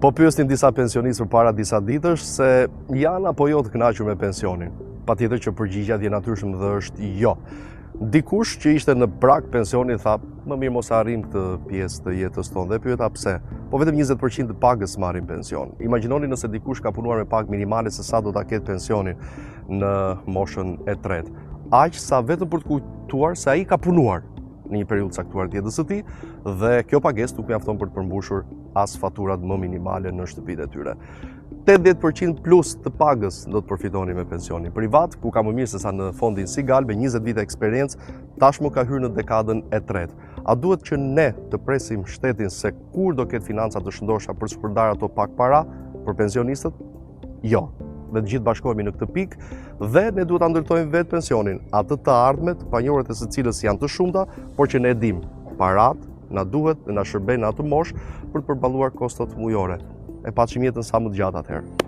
Po pyesnin disa pensionistë përpara disa ditësh se janë apo jo të kënaqur me pensionin. Patjetër që përgjigjja e natyrshëm dhe është jo. Dikush që ishte në prag pensionit tha, më mirë mos arrim këtë pjesë të jetës tonë, dhe pyeta pse. Po vetëm 20% të pagës marrin pension. Imagjinoni nëse dikush ka punuar me pagë minimale se sa do ta ketë pensionin në moshën e tretë. Aq sa vetëm për të kujtuar se ai ka punuar në një periudhë caktuar të jetës së tij dhe kjo pagesë nuk mjafton për të përmbushur as faturat më minimale në shtëpitë e tyre. 80% plus të pagës do të përfitoni me pensionin privat, ku ka më mirë se sa në fondin Sigal me 20 vite eksperiencë, tashmë ka hyrë në dekadën e tretë. A duhet që ne të presim shtetin se kur do ketë financa të shëndosha për të shpërndarë ato pak para për pensionistët? Jo. Dhe të gjithë bashkohemi në këtë pikë dhe ne duhet ta ndërtojmë vetë pensionin, atë të ardhmet, panjohuriet e së cilës janë të shumta, por që ne e dim, parat na duhet dhe na shërbejnë në atë moshë për të përballuar kostot mujore. E paçim jetën sa më të gjatë atëherë.